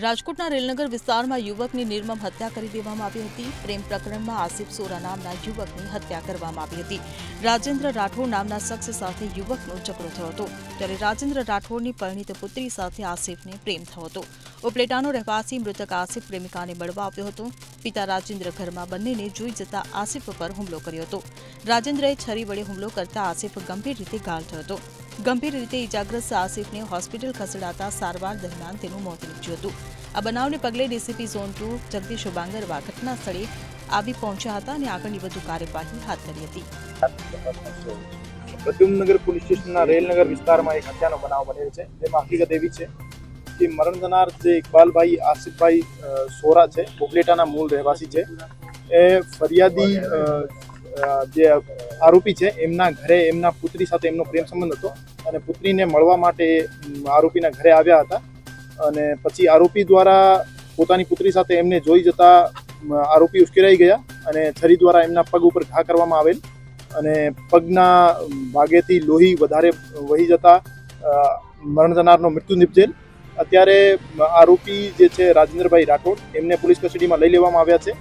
રાજકોટના રેલનગર વિસ્તારમાં યુવકની નિર્મમ હત્યા કરી દેવામાં આવી હતી। પ્રેમ પ્રકરણમાં આસિફ સોરા નામના યુવકની હત્યા કરવામાં આવી હતી। રાજેન્દ્ર રાઠોડ નામના શખ્સ સાથે યુવકનો ઝઘડો થયો હતો, ત્યારે રાજેન્દ્ર રાઠોડની પરિણીત પુત્રી સાથે આસિફને પ્રેમ થયો હતો। ઉપલેટાનો રહેવાસી મૃતક આસિફ પ્રેમિકાને મળવા આવ્યો હતો। પિતા રાજેન્દ્ર ઘરમાં બંનેને જોઈ જતા આસિફ પર હુમલો કર્યો હતો। રાજેન્દ્રએ છરી વડે હુમલો કરતા આસિફ ગંભીર રીતે ઘાયલ થયો હતો। ગંભીર રીતે ઇજાગ્રસ્ત આસિફને હોસ્પિટલ ખસેડાતા સારવાર દરમિયાન તેનું મોત નીપજ્યું હતું। આ બનાવને પગલે ડીસીપી ઝોન 2 જગદીશ બાંગરવા ઘટના સ્થળે આવી પહોંચ્યા હતા અને આગળની વધુ કાર્યવાહી હાથ ધરી હતી। પ્રદ્યુમ્નગર પોલીસ સ્ટેશનના રેલનગર વિસ્તારમાં એક હત્યાનો બનાવ બનેલ છે, જેમાં હકીકત એવી છે કે મરણ જનાર જે ઇકબાલભાઈ આસિફભાઈ સોરા છે, ઉપલેટાના મૂળ રહેવાસી છે। એ ફરિયાદી જે આરોપી છે એમના ઘરે એમના પુત્રી સાથે એમનો પ્રેમ સંબંધ હતો અને પુત્રીને મળવા માટે આરોપીના ઘરે આવ્યા હતા અને પછી આરોપી દ્વારા પોતાની પુત્રી સાથે એમને જોઈ જતા આરોપી ઉશ્કેરાઈ ગયા અને છરી દ્વારા એમના પગ ઉપર ઘા કરવામાં આવેલ અને પગના ભાગેથી લોહી વધારે વહી જતા મરણ જનારનો મૃત્યુ નિપજેલ। અત્યારે આરોપી જે છે રાજેન્દ્રભાઈ રાઠોડ એમને પોલીસ કસ્ટડીમાં લઈ લેવામાં આવ્યા છે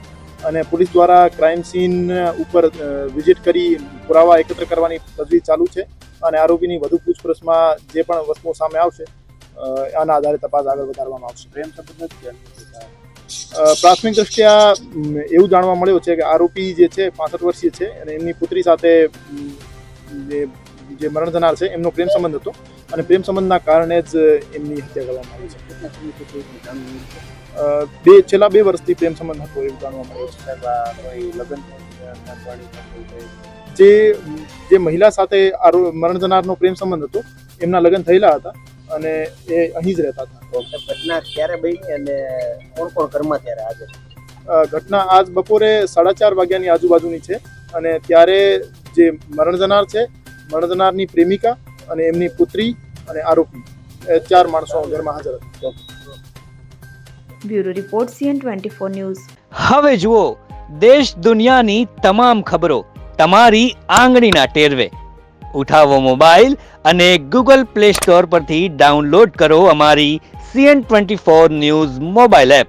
અને પોલીસ દ્વારા ક્રાઇમ સીન ઉપર વિઝિટ કરી પુરાવા એકત્ર કરવાની તજવીજ ચાલુ છે અને આરોપીની વધુ પૂછપરછમાં જે પણ વસ્તુઓ સામે આવશે આના આધારે તપાસ આગળ વધારવામાં આવશે। પ્રેમ સંબંધ પ્રાથમિક દ્રષ્ટિયા એવું જાણવા મળ્યું છે કે આરોપી જે છે 65 વર્ષીય છે અને એમની પુત્રી સાથે જે મરણ જનાર છે એમનો પ્રેમ સંબંધ હતો અને પ્રેમ સંબંધના કારણે જ એમની હત્યા કરવામાં આવી છે। છેલ્લા 2 વર્ષથી પ્રેમ સંબંધ હતો એવું જાણવા મળ્યું છે। જે મહિલા સાથે મરણ જનારનો પ્રેમ સંબંધ હતો એમના લગ્ન થયેલા હતા અને એ અહીં જ રહેતા હતા। ઘટના ક્યારે બની અને કોણ કોણ ઘરમાં ત્યારે હાજર? ઘટના આજ બપોરે 4:30 વાગ્યાની આજુબાજુની છે અને ત્યારે જે મરણ જનાર છે, મરણ જનારની પ્રેમિકા અને એમની પુત્રી અને આરોપી 4 માણસો ઘરમાં હાજર હતા। Bureau report CN24 news. હવે જુઓ દેશ દુનિયાની તમામ ખબરો તમારી આંગળીના ટેરવે। ઉઠાવો મોબાઈલ અને Google Play Store પરથી ડાઉનલોડ કરો અમારી CN24 ન્યૂઝ મોબાઈલ એપ।